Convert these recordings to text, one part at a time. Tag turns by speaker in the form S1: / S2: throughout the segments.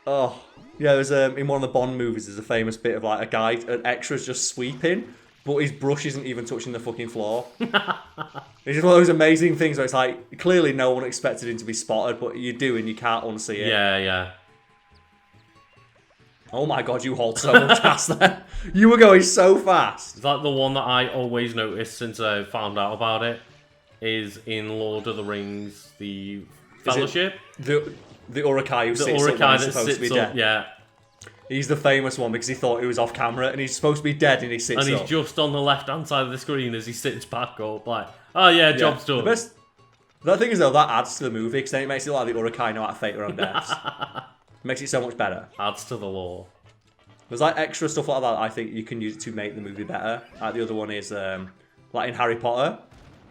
S1: Oh, yeah, there's in one of the Bond movies, there's a famous bit of like a guy, an extra's just sweeping, but his brush isn't even touching the fucking floor. It's just one of those amazing things where it's like, clearly no one expected him to be spotted, but you do and you can't unsee it.
S2: Yeah, yeah.
S1: Oh my god, you hauled so much ass there. You were going so fast.
S2: It's like the one that I always noticed since I found out about it is in Lord of the Rings, the Fellowship.
S1: The Uruk-hai who
S2: The
S1: sits up when
S2: Uruk-hai
S1: he's
S2: that
S1: supposed to be
S2: sits up,
S1: dead.
S2: yeah.
S1: He's the famous one because he thought he was off camera and he's supposed to be dead and he sits
S2: And
S1: up.
S2: he's just on the left-hand side of the screen as he sits back up, like, oh yeah, job's done.
S1: The thing is though, that adds to the movie because then it makes it look like the Uruk-hai know how to fake their own deaths. Makes it so much better.
S2: Adds to the lore.
S1: There's like extra stuff like that I think you can use to make the movie better. Like the other one is like in Harry Potter.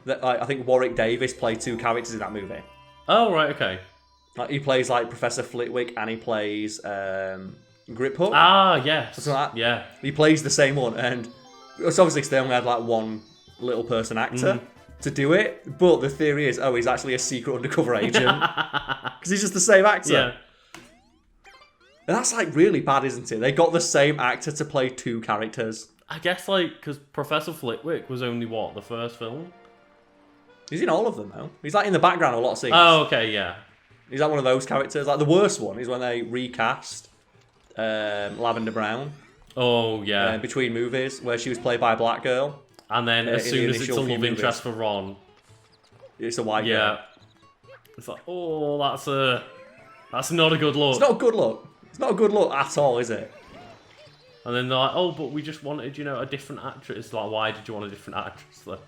S1: That I think Warwick Davis played 2 characters in that movie.
S2: Oh, right, okay.
S1: Like he plays like Professor Flitwick and he plays Grip Hook.
S2: Ah, yes.
S1: Something like that.
S2: Yeah.
S1: He plays the same one, and it's obviously 'cause they only had like one little person actor to do it. But the theory is, he's actually a secret undercover agent because he's just the same actor.
S2: Yeah.
S1: And that's like really bad, isn't it? They got the same actor to play 2 characters.
S2: I guess, like, because Professor Flitwick was only, what, the first film?
S1: He's in all of them though. He's like in the background of a lot of scenes.
S2: Oh, okay, yeah.
S1: He's like one of those characters. Like the worst one is when they recast Lavender Brown.
S2: Oh, yeah.
S1: Between movies, where she was played by a black girl.
S2: And then as
S1: in
S2: soon
S1: the
S2: as it's a
S1: initial few
S2: love
S1: movies.
S2: interest for Ron,
S1: It's a white
S2: yeah.
S1: girl.
S2: It's like, oh, that's not a good look.
S1: It's not a good look. It's not a good look at all, is it?
S2: And then they're like, oh, but we just wanted, a different actress. Like, why did you want a different actress? Like,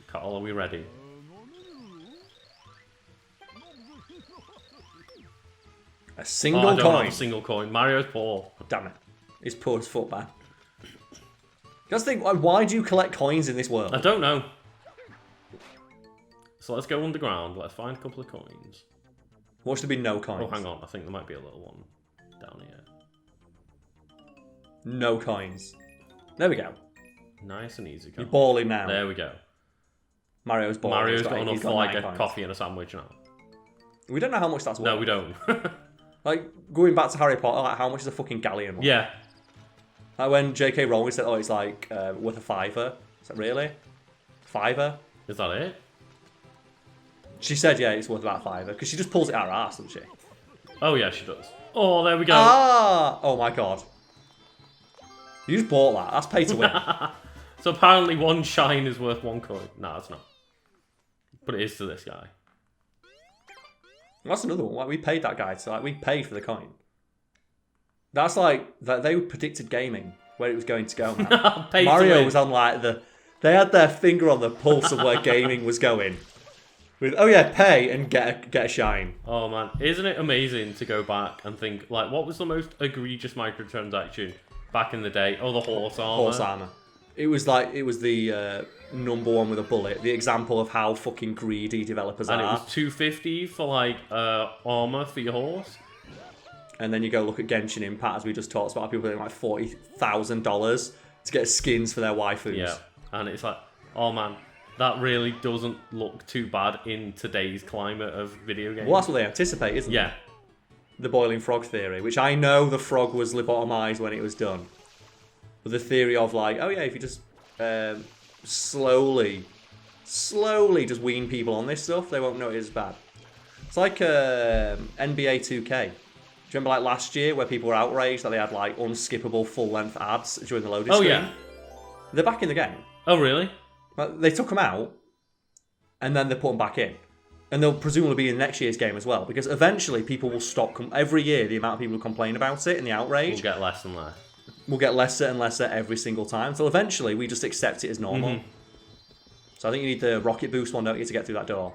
S2: Karl, are we ready?
S1: A single
S2: I don't
S1: coin.
S2: have a single coin. Mario's poor.
S1: Damn it. He's poor as fuck, man. Just think, why do you collect coins in this world?
S2: I don't know. So let's go underground. Let's find a couple of coins.
S1: What should there be no coins?
S2: Oh, hang on. I think there might be a little one down here.
S1: No coins. There we go.
S2: Nice and easy.
S1: You're balling now.
S2: There we go.
S1: Mario's balling.
S2: Mario's got enough for like
S1: 9
S2: a
S1: coins.
S2: coffee and a sandwich now.
S1: We don't know how much that's worth.
S2: No, we don't.
S1: Like, going back to Harry Potter, like, how much is a fucking galleon worth?
S2: Yeah.
S1: Like when J.K. Rowling said, it's like worth a $5. Is that really? $5?
S2: Is that it?
S1: She said, yeah, it's worth about $5 because she just pulls it out her ass, doesn't she?
S2: Oh, yeah, she does. Oh, there we go.
S1: Ah! Oh my god. You just bought that. That's pay to win.
S2: So apparently one shine is worth 1 coin. No, it's not. But it is to this guy.
S1: That's another one. Like, we paid that guy, so like, we paid for the coin. That's like that they predicted gaming where it was going to go. Man. Mario was on like they had their finger on the pulse of where gaming was going. With pay and get a shine.
S2: Oh man, isn't it amazing to go back and think like what was the most egregious microtransaction back in the day? Oh, the horse armor.
S1: Horse armor. It was the number one with a bullet. The example of how fucking greedy developers
S2: and
S1: are.
S2: it was $250 for like armor for your horse.
S1: And then you go look at Genshin Impact, as we just talked about, people paying like $40,000 to get skins for their waifus.
S2: Yeah, and it's like, oh man, that really doesn't look too bad in today's climate of video games.
S1: Well, that's what they anticipate, isn't it?
S2: Yeah.
S1: The boiling frog theory, which I know the frog was lobotomized when it was done. But the theory of like, if you just slowly just wean people on this stuff, they won't know it is bad. It's like NBA 2K. Do you remember like last year where people were outraged that they had like unskippable full-length ads during the loading screen?
S2: Yeah.
S1: They're back in the game.
S2: Oh, really?
S1: Like, they took them out, and then they put them back in. And they'll presumably be in next year's game as well, because eventually people will stop... every year, the amount of people who complain about it and the outrage...
S2: We'll get less and less.
S1: Will get lesser and lesser every single time, until eventually we just accept it as normal.
S2: Mm-hmm.
S1: So I think you need the rocket boost one, don't you, to get through that door?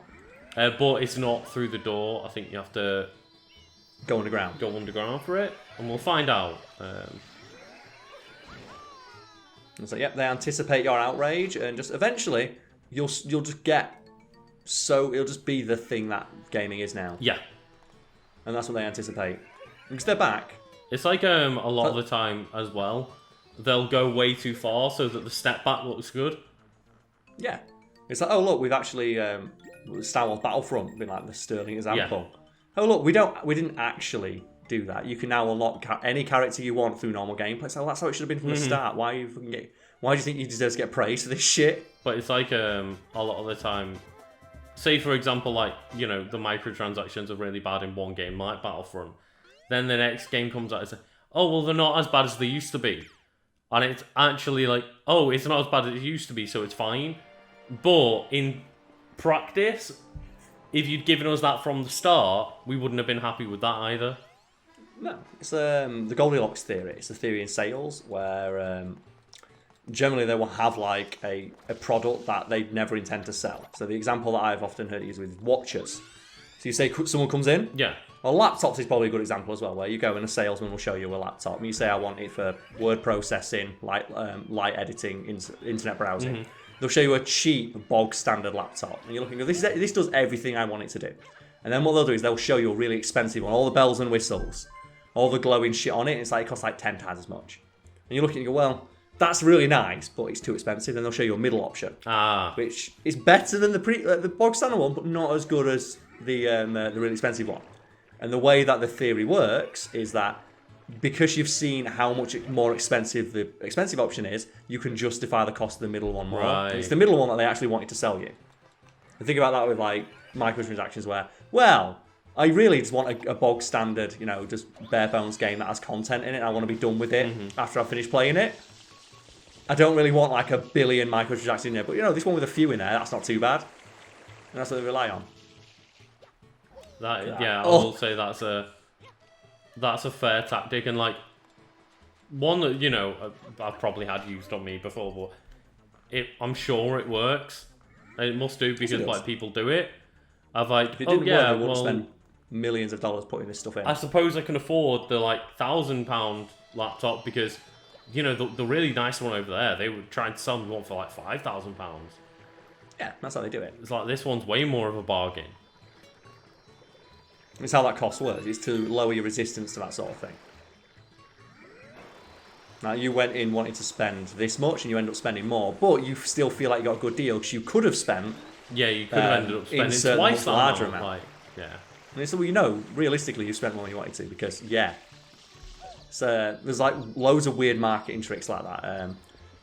S2: But it's not through the door. I think you have to...
S1: Go underground.
S2: Go underground for it, and we'll find out.
S1: It's like, yep, they anticipate your outrage, and just eventually you'll just get it'll just be the thing that gaming is now.
S2: Yeah,
S1: and that's what they anticipate because they're back.
S2: It's like a lot of the time as well. They'll go way too far so that the step back looks good.
S1: Yeah, it's like, oh look, we've actually Star Wars Battlefront been like the sterling example. Oh look, we didn't actually do that. You can now unlock any character you want through normal gameplay. So that's how it should have been from the start. Why do you think you deserve to get praise for this shit?
S2: But it's like a lot of the time. Say for example, like the microtransactions are really bad in one game, like Battlefront. Then the next game comes out and says, "Oh well, they're not as bad as they used to be," and it's actually like, "Oh, it's not as bad as it used to be, so it's fine." But in practice, if you'd given us that from the start, we wouldn't have been happy with that either.
S1: No, it's the Goldilocks theory. It's the theory in sales where generally they will have like a product that they never intend to sell. So the example that I've often heard used with watches. So you say someone comes in.
S2: Yeah.
S1: Well, laptops is probably a good example as well, where you go and a salesman will show you a laptop, and you say, "I want it for word processing, light editing, internet browsing." Mm-hmm. They'll show you a cheap, bog standard laptop, and you're looking, this does everything I want it to do. And then what they'll do is they'll show you a really expensive one, all the bells and whistles, all the glowing shit on it. And it's like it costs like 10 times as much. And you're looking and you go, well, that's really nice, but it's too expensive. Then they'll show you a middle option, which is better than the bog standard one, but not as good as the really expensive one. And the way that the theory works is that because you've seen how much more expensive the expensive option is, you can justify the cost of the middle one more. Right. It's the middle one that they actually wanted to sell you. And think about that with like microtransactions where, well, I really just want a bog standard, just bare bones game that has content in it. I want to be done with it after I've finished playing it. I don't really want like a billion microtransactions in there, but this one with a few in there, that's not too bad. And that's what they rely on.
S2: I will say that's a fair tactic, and like one that I've probably had used on me before, but I'm sure it works. And it must do because like people do it. I've like,
S1: if it didn't work, they wouldn't spend millions of dollars putting this stuff in.
S2: I suppose I can afford the like £1,000 laptop because the really nice one over there, they were trying to sell me one for like £5,000.
S1: Yeah, that's how they do it.
S2: It's like this one's way more of a bargain.
S1: It's how that cost works. It's to lower your resistance to that sort of thing. Now, you went in wanting to spend this much and you end up spending more, but you still feel like you got a good deal because you could have spent...
S2: Yeah, you could have ended up spending twice that larger amount. Like, yeah.
S1: And so, realistically, you spent more than you wanted to because, there's like loads of weird marketing tricks like that.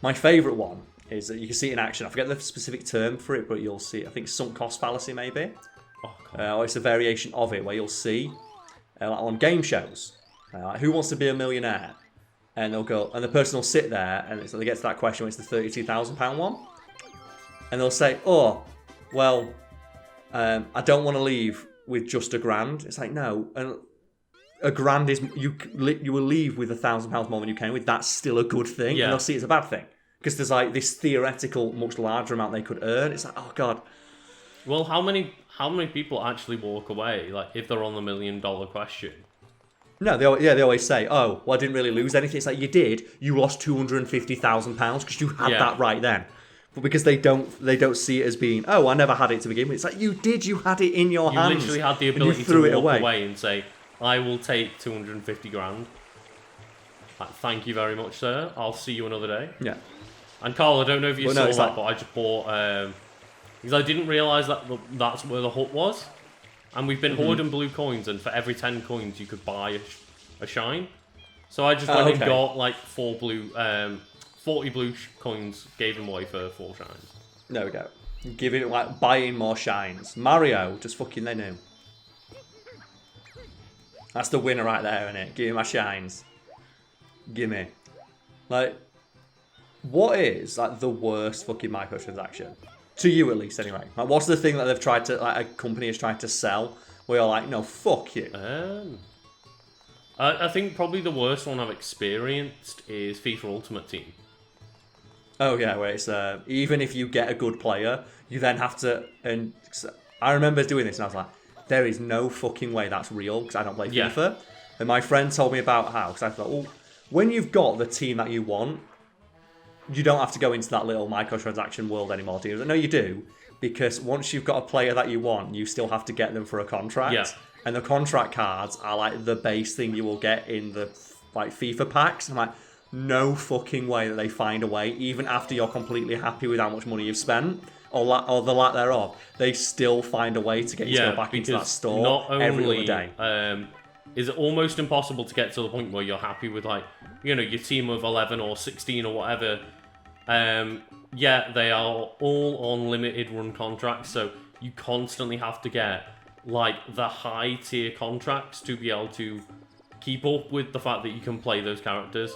S1: My favourite one is that you can see it in action. I forget the specific term for it, but you'll see, I think, sunk cost fallacy, maybe. Or it's a variation of it where you'll see like on game shows, like, who wants to be a millionaire? And they'll go, and the person will sit there, and they get to that question, it's the £32,000 one, and they'll say, "Oh, well, I don't want to leave with just £1,000." It's like, no, and £1,000 is you will leave with £1,000 more than you came with. That's still a good thing, and they'll see it as a bad thing because there's like this theoretical, much larger amount they could earn. It's like, oh god.
S2: Well, how many people actually walk away like if they're on the $1 million question?
S1: No, they always say, "Oh, well, I didn't really lose anything." It's like you did. You lost £250,000 because you had that right then. But because they don't see it as being, "Oh, I never had it to begin with." It's like you did. You had it in your hands.
S2: You literally had the ability to walk away and say, "I will take 250 grand. Thank you very much, sir. I'll see you another day."
S1: Yeah.
S2: And Karl, I don't know if you saw that, but I just bought because I didn't realise that that's where the hut was. And we've been hoarding blue coins, and for every 10 coins you could buy a shine. So I just went and got like 40 blue coins, gave them away for 4 shines.
S1: There we go. Giving it like buying more shines. Mario, just fucking they knew. That's the winner right there, isn't it? Give me my shines. Gimme. Like, what is like the worst fucking microtransaction? To you, at least, anyway. Like, what's the thing that they've tried to, like, a company has tried to sell where you're like, no, fuck you?
S2: I think probably the worst one I've experienced is FIFA Ultimate Team.
S1: Oh, yeah, where it's, even if you get a good player, you then have to, and I remember doing this and I was like, there is no fucking way that's real because I don't play FIFA. And my friend told me about how, because I thought, well, when you've got the team that you want, you don't have to go into that little microtransaction world anymore, do you? No, you do, because once you've got a player that you want, you still have to get them for a contract. Yeah. And the contract cards are like the base thing you will get in the like FIFA packs. I'm like, no fucking way that they find a way, even after you're completely happy with how much money you've spent, or the lack thereof, they still find a way to get you to go back into that store
S2: not only,
S1: every other day.
S2: Is it almost impossible to get to the point where you're happy with, like, you know, your team of 11 or 16 or whatever. They are all on limited run contracts, so you constantly have to get, like, the high tier contracts to be able to keep up with the fact that you can play those characters.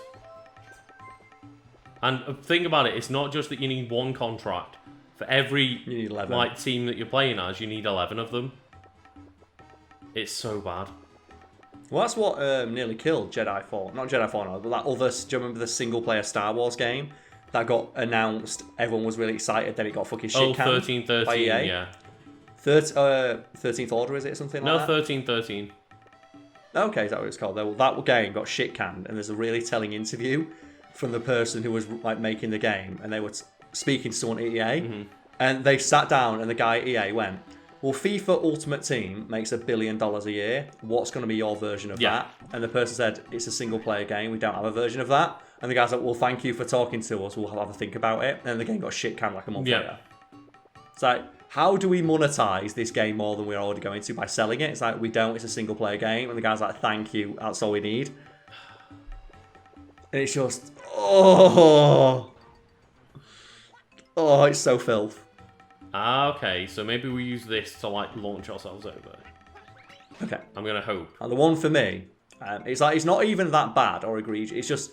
S2: And think about it, it's not just that you need one contract. For every
S1: you need 11.
S2: Like team that you're playing as, you need 11 of them. It's so bad.
S1: Well, that's what nearly killed Jedi Fallen. Not Jedi Fallen, but that other... Do you remember the single-player Star Wars game that got announced? Everyone was really excited, then it got fucking shit canned
S2: 1313,
S1: by EA.
S2: yeah.
S1: 13th Order, is it? Something like that?
S2: No, 1313.
S1: Okay, is that what it's called? Well, that game got shit canned, and there's a really telling interview from the person who was like making the game, and they were speaking to someone at EA, and they sat down, and the guy at EA went, well, FIFA Ultimate Team makes $1 billion a year. What's going to be your version of that? And the person said, it's a single-player game. We don't have a version of that. And the guy's like, well, thank you for talking to us. We'll have a think about it. And the game got shit canned like a month later. It's like, how do we monetize this game more than we're already going to by selling it? It's like, we don't. It's a single-player game. And the guy's like, thank you. That's all we need. And it's just, it's so filth.
S2: Okay, so maybe we use this to like launch ourselves over.
S1: Okay.
S2: I'm gonna hope.
S1: And the one for me, it's like it's not even that bad or egregious. It's just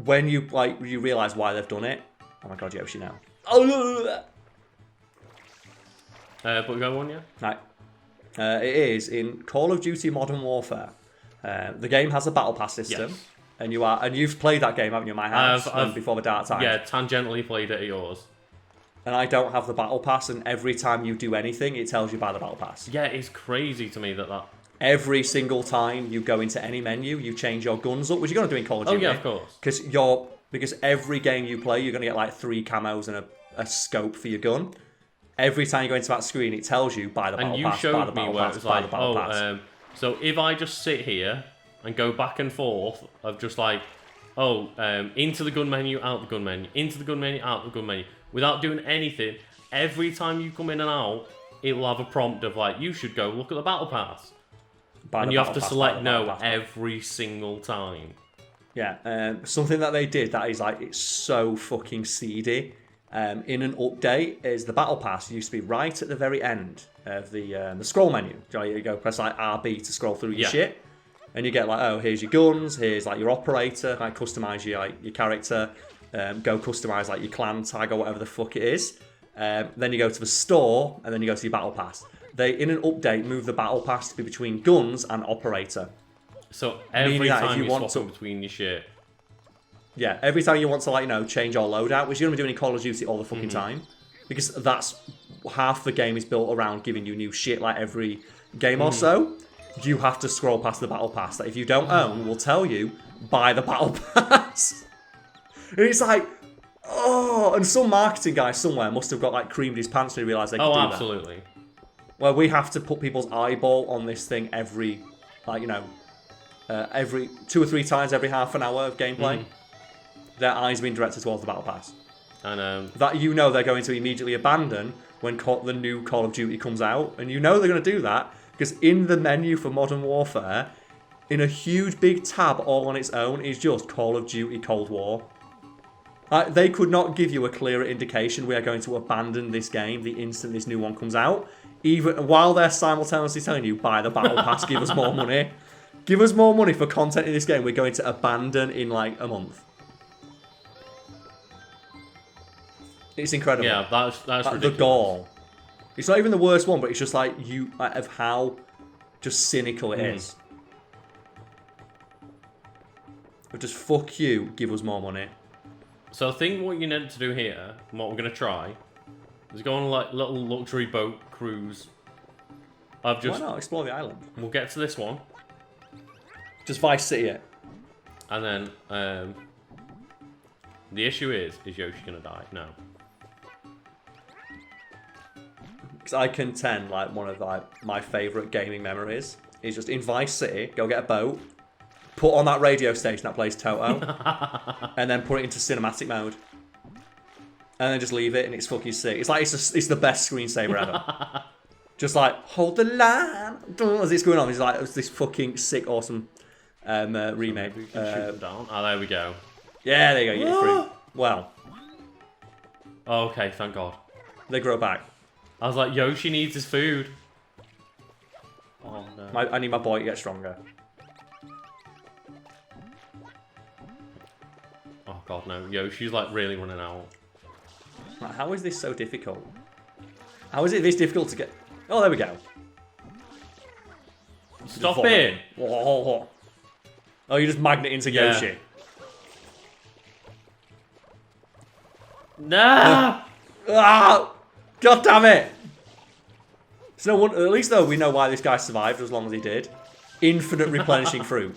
S1: when you realise why they've done it. Oh my god, Yoshi now.
S2: But we go on, yeah.
S1: Right. It is in Call of Duty Modern Warfare. The game has a battle pass system.
S2: Yes.
S1: And you've played that game, haven't you? In my house before the dark times.
S2: Yeah, tangentially played it at yours.
S1: And I don't have the battle pass, and every time you do anything, it tells you by the battle pass.
S2: Yeah, it's crazy to me that...
S1: Every single time you go into any menu, you change your guns up, which you're going to do in Call of Duty.
S2: Oh, yeah, of course.
S1: Because every game you play, you're going to get like 3 camos and a scope for your gun. Every time you go into that screen, it tells you by the battle pass, by the battle pass, by the battle pass.
S2: So if I just sit here and go back and forth of just like, into the gun menu, out the gun menu, into the gun menu, out the gun menu, without doing anything, every time you come in and out, it will have a prompt of like, you should go look at the battle pass. And you have to select no every single time.
S1: Yeah, something that they did that is like, it's so fucking seedy. In an update, is the battle pass used to be right at the very end of the scroll menu. You go press like RB to scroll through your shit. And you get like, here's your guns, here's like your operator, like customize your character. Go customize like your clan tag or whatever the fuck it is. Then you go to the store, and then you go to your battle pass. They, in an update, move the battle pass to be between guns and operator.
S2: So every time you're swapping between your shit.
S1: Yeah, every time you want to change your loadout, which you're going to be doing in Call of Duty all the fucking time. Because that's half the game is built around giving you new shit like every game or so. You have to scroll past the battle pass that if you don't own, will tell you, buy the battle pass. And it's like, and some marketing guy somewhere must have got like creamed his pants to realise they could do that. Oh,
S2: absolutely.
S1: Well, we have to put people's eyeball on this thing every 2 or 3 times every half an hour of gameplay. Their eyes being directed towards the battle pass.
S2: And
S1: that they're going to immediately abandon when the new Call of Duty comes out. And they're going to do that because in the menu for Modern Warfare, in a huge big tab all on its own, is just Call of Duty Cold War. They could not give you a clearer indication we are going to abandon this game the instant this new one comes out, even while they're simultaneously telling you, buy the battle pass, give us more money. Give us more money for content in this game we're going to abandon in like a month. It's incredible.
S2: Yeah, that's ridiculous.
S1: The gall. It's not even the worst one, but it's just like of how just cynical it is. Of just fuck you, give us more money.
S2: So I think what you need to do here, and what we're going to try, is go on like little luxury boat cruise. Why
S1: not explore the island?
S2: We'll get to this one.
S1: Just Vice City it.
S2: And then the issue is Yoshi going to die? No.
S1: Because I contend like one of my favourite gaming memories is just in Vice City, go get a boat, put on that radio station that plays Toto, and then put it into cinematic mode. and then just leave it, and it's fucking sick. It's like it's the best screensaver ever. Just like hold the line as it's going on. It's like it's this fucking sick, awesome remake.
S2: We can shoot them down. Oh, there we go.
S1: Yeah, there you go. You get through. Well.
S2: Oh, okay, thank God.
S1: They grow back.
S2: I was like, Yoshi needs his food. Oh no.
S1: I need my boy to get stronger.
S2: Oh God, no. Yoshi's like really running out.
S1: Like, how is this so difficult? How is it this difficult to get? Oh, there we go.
S2: Stop it!
S1: Oh, you just magnet into Yoshi.
S2: Nah!
S1: God damn it! It's no wonder. At least though we know why this guy survived as long as he did. Infinite replenishing fruit.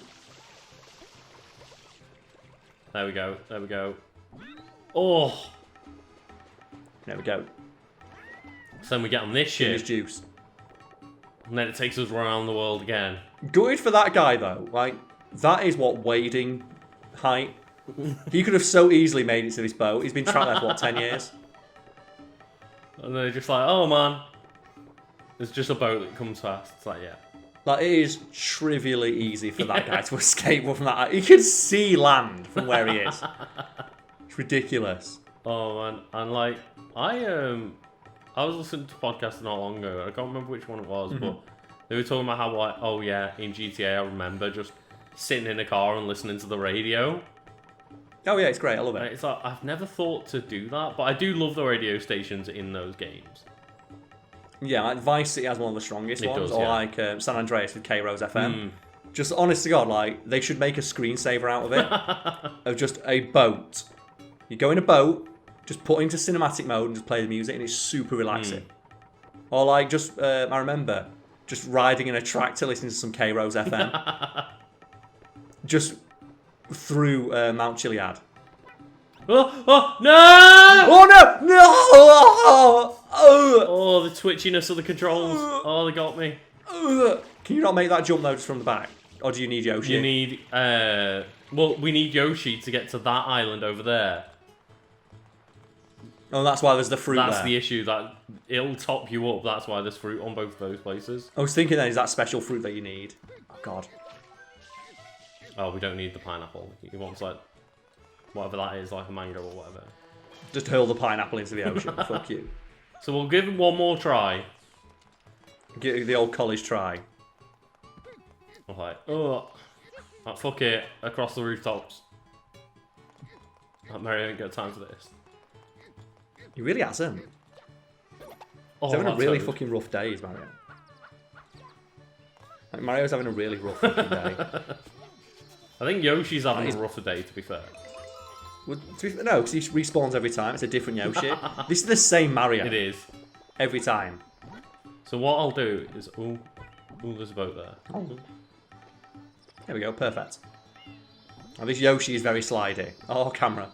S2: There we go. There we go. Oh.
S1: There we go.
S2: So then we get on this shit.
S1: Juice.
S2: And then it takes us around the world again.
S1: Good for that guy though. Like that is what wading height. He could have so easily made it to this boat. He's been trapped there for what, 10 years?
S2: And they're just like, oh man, there's just a boat that comes fast. It's like, yeah.
S1: Like it is trivially easy for that guy to escape from that. He can see land from where he is. It's ridiculous.
S2: Oh man, and like I was listening to a podcast not long ago. I can't remember which one it was, but they were talking about how like, oh yeah, in GTA I remember just sitting in a car and listening to the radio.
S1: Oh yeah, it's great. I love it.
S2: It's like I've never thought to do that, but I do love the radio stations in those games.
S1: Yeah, like Vice City has one of the strongest ones,
S2: does,
S1: or
S2: yeah.
S1: like San Andreas with K-Rose FM. Just honest to God, like they should make a screensaver out of it, of just a boat. You go in a boat, just put into cinematic mode and just play the music, and it's super relaxing. Or like just I remember just riding in a tractor listening to some K-Rose FM, just through Mount Chiliad.
S2: Oh no!
S1: Oh no! No!
S2: Oh, the twitchiness of the controls. Oh, they got me.
S1: Can you not make that jump though just from the back? Or do you need Yoshi?
S2: You need, well, we need Yoshi to get to that island over there.
S1: Oh, that's why there's the fruit
S2: That's
S1: there.
S2: the issue, that it'll top you up. That's why there's fruit on both of those places.
S1: I was thinking then, is that special fruit that you need? Oh, God.
S2: Oh, we don't need the pineapple. He wants, like, whatever that is, like a mango or whatever.
S1: Just hurl the pineapple into the ocean. Fuck you.
S2: So we'll give him one more try.
S1: Give it the old college try.
S2: I'm like, oh, like, fuck it, across the rooftops. Like, Mario ain't got time for this.
S1: He really hasn't.
S2: Oh,
S1: He's having a really
S2: Toad.
S1: fucking rough day, is Mario. Like, Mario's having a really rough fucking day.
S2: I think Yoshi's having a rougher day, to be fair.
S1: Well, no, because he respawns every time. It's a different Yoshi. This is the same Mario.
S2: It is.
S1: Every time.
S2: So what I'll do is, ooh, there's a boat there.
S1: Oh. There we go, perfect. Oh, this Yoshi is very slidey. Oh, camera.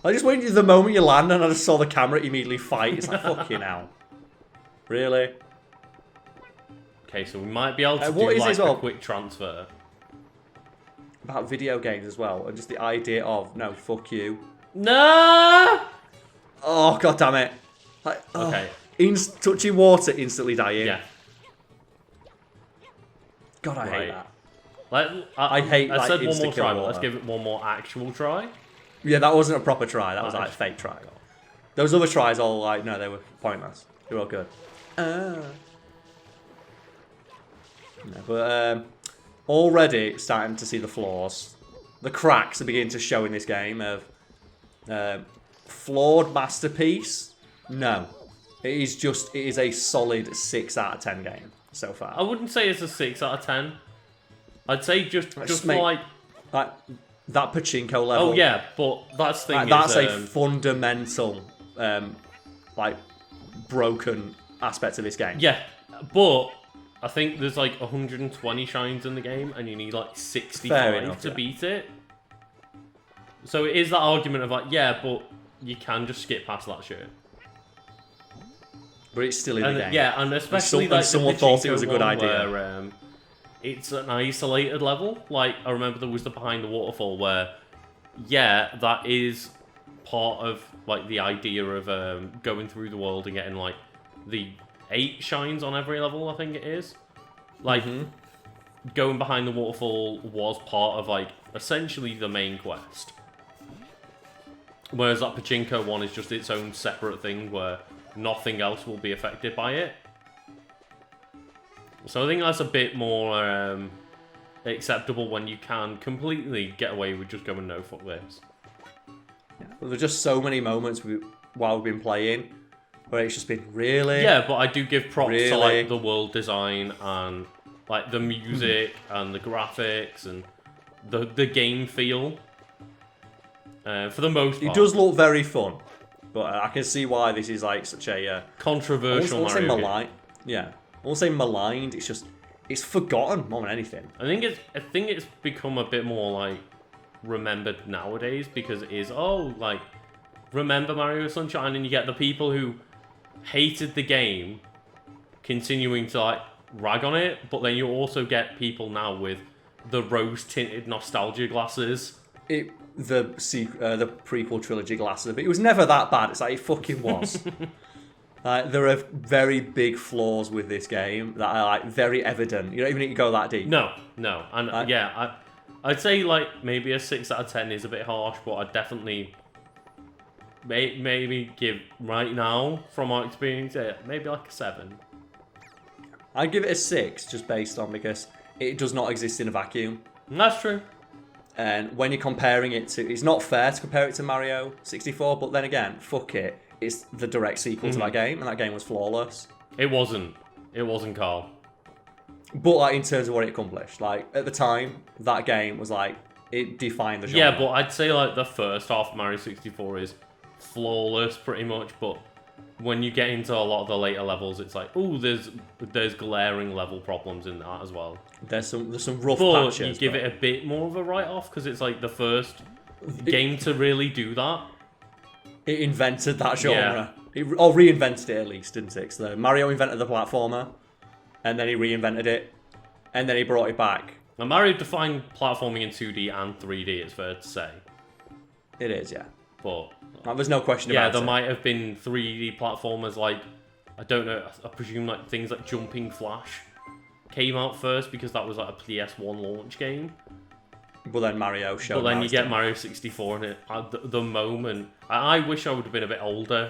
S1: I just waited the moment you land and I just saw the camera immediately fight. It's like, fucking hell. Really?
S2: Okay, so we might be able to do
S1: what is
S2: like
S1: as well?
S2: a quick transfer.
S1: About video games as well, and just the idea of, no, fuck you.
S2: No!
S1: Oh, god damn it. Like,
S2: Okay.
S1: Touching water, instantly dying.
S2: Yeah.
S1: God, I hate that.
S2: Like,
S1: I hate,
S2: I
S1: like,
S2: said one more
S1: insta-kill
S2: try, but
S1: water.
S2: let's give it one more actual try.
S1: Yeah, that wasn't a proper try. That was like a fake try. Those other tries all like, no, they were pointless. They were all good. No, but already starting to see the flaws. The cracks are beginning to show in this game of flawed masterpiece. No. It is a solid 6 out of 10 game so far.
S2: I wouldn't say it's a 6 out of 10. I'd say just
S1: like that pachinko level.
S2: Oh yeah, but that's the thing.
S1: That's a fundamental like broken aspect of this game.
S2: Yeah, but I think there's like 120 shines in the game, and you need like 65 to beat it. So it is that argument of like, yeah, but you can just skip past that shit.
S1: But it's still in the game.
S2: Yeah, and especially like
S1: someone thought it was a good idea.
S2: Where, it's an isolated level. Like I remember there was the behind the waterfall where, yeah, that is part of like the idea of going through the world and getting like the 8 shines on every level, I think it is. Like going behind the waterfall was part of like essentially the main quest. Whereas that pachinko one is just its own separate thing where nothing else will be affected by it. So I think that's a bit more acceptable when you can completely get away with just going no fuck this.
S1: Yeah. Well, there's just so many moments while we've been playing where it's just been really...
S2: Yeah, but I do give props to like the world design and like the music and the graphics and the game feel. For the most part.
S1: It does look very fun, but I can see why this is like such a...
S2: controversial Mario game.
S1: Yeah. I won't say maligned, it's just... It's forgotten more than anything.
S2: I think it's become a bit more like remembered nowadays because it is like remember Mario Sunshine, and you get the people who hated the game continuing to like rag on it, but then you also get people now with the rose tinted nostalgia glasses.
S1: The prequel trilogy glasses of it. It was never that bad. It's like it fucking was. There are very big flaws with this game that are like very evident. You don't even need to go that deep.
S2: No, and I'd say like maybe a 6 out of 10 is a bit harsh, but I'd definitely maybe give right now from our experience maybe like a 7.
S1: I'd give it a 6 just based on because it does not exist in a vacuum.
S2: That's true.
S1: And when you're comparing it to, it's not fair to compare it to Mario 64, but then again, fuck it. It's the direct sequel to that game, and that game was flawless.
S2: It wasn't, Karl.
S1: But like in terms of what it accomplished, like at the time, that game was like it defined the genre.
S2: Yeah, but I'd say like the first half of Mario 64 is flawless, pretty much. But when you get into a lot of the later levels, it's like, oh, there's glaring level problems in that as well.
S1: There's some rough
S2: patches.
S1: But
S2: you give it a bit more of a write-off because it's like the first game to really do that.
S1: It invented that genre. Yeah. Or reinvented it at least, didn't it? So Mario invented the platformer, and then he reinvented it, and then he brought it back.
S2: Now Mario defined platforming in 2D and 3D, it's fair to say.
S1: It is, yeah.
S2: But
S1: there's no question about it.
S2: Yeah, there might have been 3D platformers like, I don't know, I presume like things like Jumping Flash came out first because that was like a PS1 launch game.
S1: But then Mario showed.
S2: But then you get Mario 64 in it. At the moment, I wish I would have been a bit older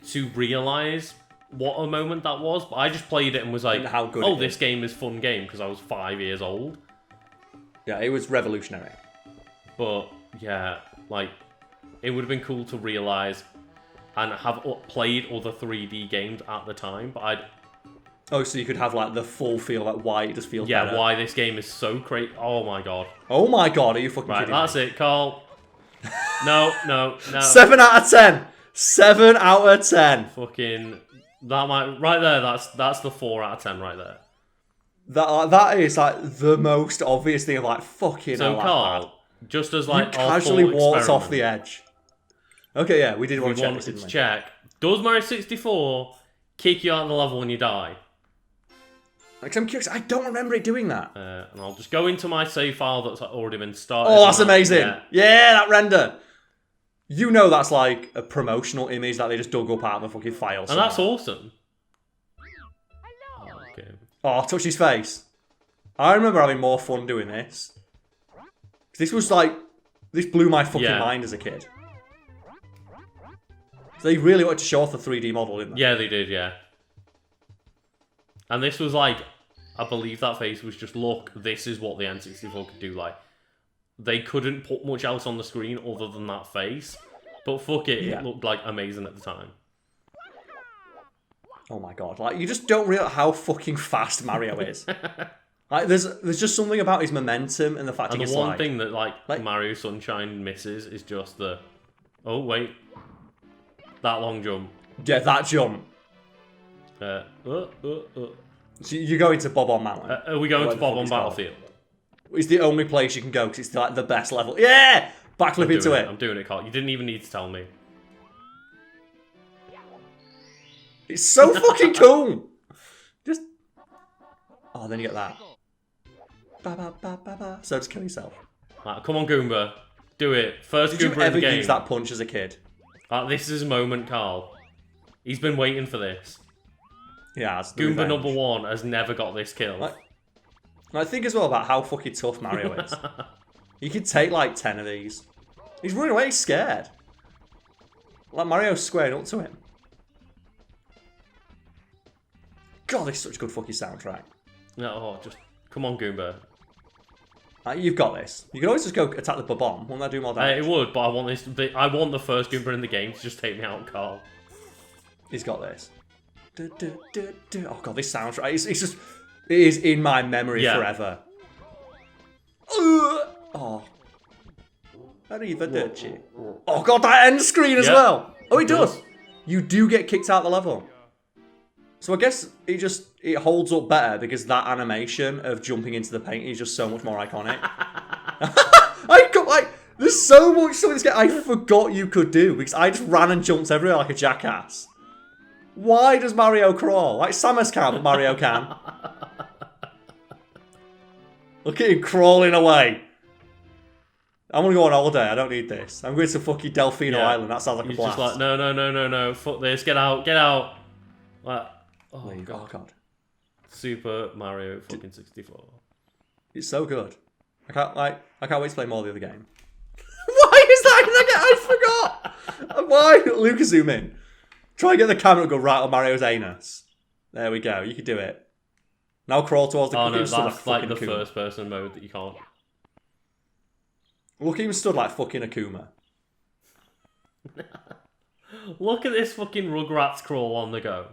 S2: to realise what a moment that was. But I just played it and was like,
S1: how good
S2: this game is a fun game because I was 5 years old.
S1: Yeah, it was revolutionary.
S2: But yeah, like it would have been cool to realise and have played other 3D games at the time. But
S1: Oh, so you could have like the full feel like why it just feels better.
S2: Yeah, why this game is so great. Oh my god.
S1: Oh my god, are you fucking kidding me?
S2: That's it, Karl. No.
S1: 7 out of 10. 7 out of 10.
S2: Fucking that might right there. That's the 4 out of 10 right there.
S1: That is like the most obvious thing of like fucking.
S2: So Karl, just as like
S1: you casually walked off the edge. Okay, yeah, we did want to check this, didn't we?
S2: Check. Does Mario 64 kick you out of the level when you die?
S1: Like, I'm curious. I don't remember it doing that.
S2: And I'll just go into my save file that's already been started.
S1: Oh, that's amazing. Yeah, that render. You know that's like a promotional image that they just dug up out of a fucking file.
S2: And that's awesome.
S1: Okay. Oh, touch his face. I remember having more fun doing this. This was like... This blew my fucking mind as a kid. So they really wanted to show off the 3D model, didn't they?
S2: Yeah, they did, yeah. And this was like, I believe that face was just, look, this is what the N64 could do. Like, they couldn't put much else on the screen other than that face. But fuck it, it looked like amazing at the time.
S1: Oh my god, like, you just don't realize how fucking fast Mario is. Like, there's just something about his momentum and the fact
S2: and
S1: he
S2: the one thing that, like Mario Sunshine misses is just the, oh wait, that long jump.
S1: Yeah, that jump. So you go into Bob on Mountain.
S2: Are we going to Bob on Battlefield?
S1: It's the only place you can go because it's like the best level. Yeah! Backflip into it.
S2: I'm doing it, Karl. You didn't even need to tell me.
S1: It's so fucking cool! Just... Oh, then you get that. Ba, ba, ba, ba, ba. So just kill yourself.
S2: Right, come on, Goomba. Do it. First
S1: Did you
S2: Goomba in the
S1: ever
S2: game.
S1: use that punch as a kid?
S2: This is his moment, Karl. He's been waiting for this.
S1: Yeah,
S2: Goomba number 1 has never got this kill.
S1: I think as well about how fucking tough Mario is. He could take like 10 of these. He's running away, he's scared. Like Mario's squaring up to him. God, this is such a good fucking soundtrack.
S2: No, just come on, Goomba.
S1: You've got this. You can always just go attack the bomb. Won't that do more damage?
S2: It would, but I want this. I want the first Goomba in the game to just take me out, Karl.
S1: He's got this. Oh god, this soundtrack. It's just. It is in my memory forever. Oh. Arrivederci. Oh god, that end screen as well. Oh, it does. You do get kicked out of the level. So I guess it holds up better because that animation of jumping into the paint is just so much more iconic. There's so much stuff in this game I forgot you could do because I just ran and jumped everywhere like a jackass. Why does Mario crawl? Like Samus can, but Mario can. Look at him crawling away. I'm gonna go on holiday. I don't need this. I'm going to fucking Delfino Island. That sounds like a blast.
S2: He's just like, no. Fuck this. Get out. Like, oh god. Super Mario fucking 64.
S1: It's so good. I can't wait to play more of the other game. Why is that in the game? I forgot. Why? Lucas, zoom in. Try and get the camera to go right on Mario's anus. There we go. You can do it. Now crawl towards the.
S2: Oh no, that's like the first person mode that you can't.
S1: Look, he stood like fucking Akuma.
S2: Look at this fucking Rugrats crawl on the go.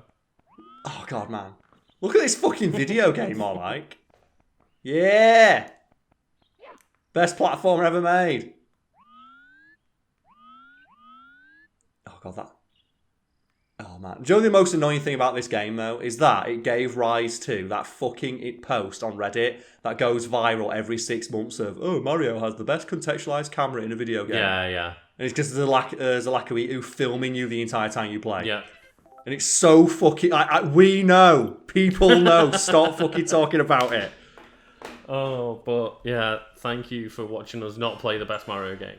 S1: Oh god, man. Look at this fucking video game, more like. Yeah! Best platformer ever made. Oh god, that. Oh man. Do you know the most annoying thing about this game though? Is that it gave rise to that fucking post on Reddit that goes viral every 6 months of, oh, Mario has the best contextualized camera in a video game.
S2: Yeah.
S1: And it's because there's a Lakitu filming you the entire time you play.
S2: Yeah.
S1: And it's so fucking... we know. People know. Stop fucking talking about it.
S2: Oh, but yeah, thank you for watching us not play the best Mario game.